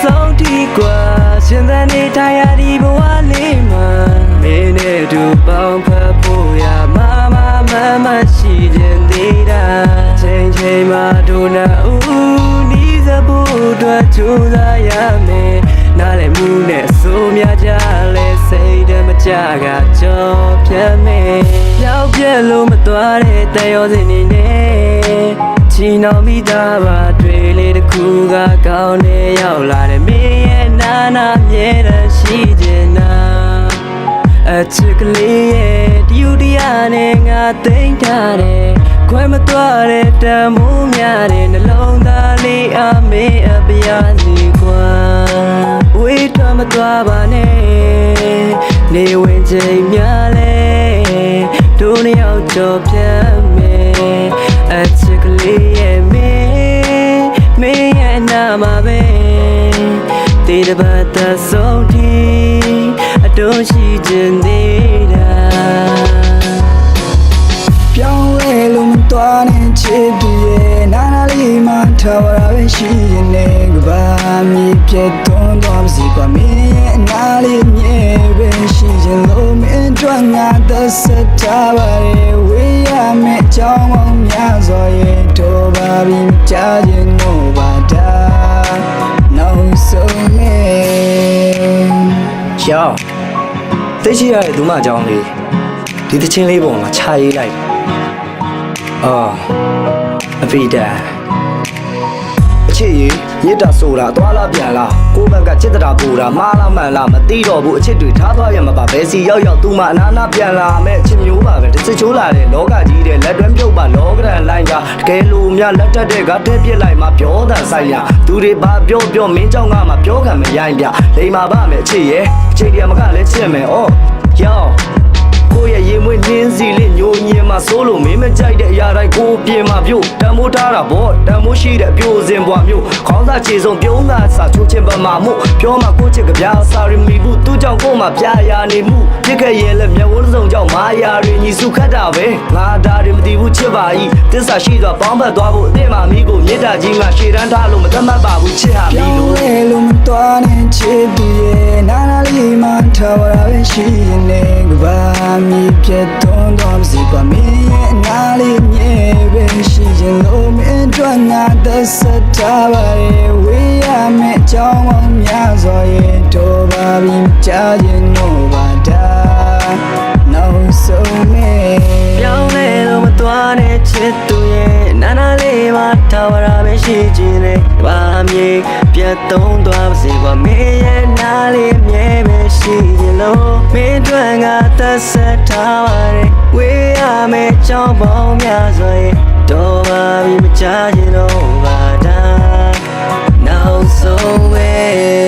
ဆုံးထိကွာရှင်သန်နေထိုင်ရဒီဘဝလေးမှာမင်းနဲ့တူပေါင်းဖက်ဖို့ရမမရှိခြင်းသေးတာချိန်မှာတို့နာဦးနီးစဖို့အတွက်ကြိုးစားရမယ်နားလည်မှုနဲ့ဆိုမြကြလဲစိတ်တမကြကကြော်ပြတ်မယ်ရောက်ပြက်လို့မသွားတဲ့တန်ရောစင်နေနဲ့ချီနှောင်မိသားပါတွေ့လေတစ်ခုကကောင်းနေရောက်လာတယ်မင်းရဲ့နာနာမြဲတမ်းရှိခြင်းနာအချစ်ကလေးရဲ့ဒီယူတရားနဲ့ငါသိမ့်ထားတယ်ခွဲမသွားတဲ့တန်မိုးများတဲ့နှလုံးသားလေးအမေအပြားစီကွာဝေးထွက်မသွားပါနဲ့နေဝင်ချိန်များလဲတို့နှစ်ယောက်ကြော်ပြတ်မယ်အချစ်ကလေးရဲ့မင်းရဲ့နာမှာပဲတေတပတ်သဆုံးထိအတုံးရှိခြင်းသေးတာပြောင်းလဲလို့မသွားနဲ့ချစ်သူရဲ့နာနာလေးမှထားရပဲရှိရင်လည်းကဘာမြည်ပြတ်သွန်းသွားပါစီကွာမင်းရဲ့အနာလေးမြဲပဲရှိခြင်းလို့မင်းတို့ငါသက်ဆက်ထားပါရဲ့ဝေးရမယ့်အကြောင်းပေါင်းများစွာရဲ့တို့ပါပြီးကြားခြင်းတော့ပါတာနောက်ဆုံးမဲ့ယောသိရှိရတဲ့ဒုမအကြောင်းလေးဒီတချင်းလေးပုံမှာခြာရေးလိုက်အပိဒါအချစ်ရရစ်တာဆိုတာသွားလားပြန်လားကိုယ့်ဘက်ကချစ်တာပူတာမှားလားမှန်လားမသိတော့ဘူးအချစ်တွေထားသွားရမှာပါဘယ်စီရောက်သူမှအနာနာပြန်လာမဲ့အချစ်မျိုးပါပဲတစ်စစ်ချိုးလာတဲ့လောကကြီးတဲ့လက်တွဲပြုတ်ပါလောကရန်လိုင်းကြတကယ်လို့များလက်ထက်တဲ့ကထဲပြစ်လိုက်မှပြောတာဆိုင်ရသူတွေဘာပြောမင်းကြောင့်ငါမှပြောခံမရိုင်းပြလိမ်မာပါမယ်အချစ်ရဲ့အချစ်တွေကမကလည်းချစ်မယ်ယောကိုရဲ့ရင်မွေးနှင်းစီလေးညိုညင်မှာစိုးလို့မင်းမကြိုက်တဲ့အရာတိုင်းကိုပြင်မှာပြုတ်တန်မိုးထားတာပေါ့တန်မိုးရှိတဲ့အပြိုစင်ဘွားမျိုးခေါင်းစားခြေစုံပြုံးသာစာချိုးချင်ပမာမှုပြောမှာကိုချစ်ကြပြားစာရီမီဘူးသူ့ကြောင့်ကိုမှပြရာနေမှုပြစ်ခဲ့ရဲ့လက်မျက်ဝန်းစုံကြောင့်မာယာတွေညီစုခတ်တာပဲငါဒါတွေမတည်ဘူးချစ်ပါဤတစ္ဆာရှိစွာပေါင်းဖက်သွားဖို့အသင့်မှာမိကိုမြစ်တာကြီးမှာရှေ့တန်းထားလို့မသတ်မှတ်ပါဘူးချစ်ဟာမီလို့လဲလို့မတော်နဲ့ချစ်သူရဲ့နာနာလေးမှထားရပဲရှိရင်လည်းကဘာမြည်ပြတ်သွန်းသွားပါစီကွာမင်းရဲ့အနာလေးမြဲပဲရှိခြင်းလို့မင်းတို့ငါသက်ဆက်ထားပါရဲ့ဝေးရမယ့်အကြောင်းပေါင်းများစွာရဲ့တို့ပါပြီးကြားခြင်းတော့ပါတာနောက်ဆုံးမဲ့ပြောင်းလဲလို့မသွားနဲ့ချစ်သူရဲ့နာနာလေးမှထားရပဲရှိခြင်းနဲ့ဘာမြေပြတ်သုံးသွားပါစေကွာမင်းရဲ့နာလေးမြဲပဲရှိခြင်းလို့မင်းတို့ငါသက်ဆက်ထားပါရဲ့ဝေးရမယ့်အကြောင်းပေါင်းများစွာရဲ့တော့ပါပြီးမချခြင်းတော့ပါတာနောက်ဆုံးပဲ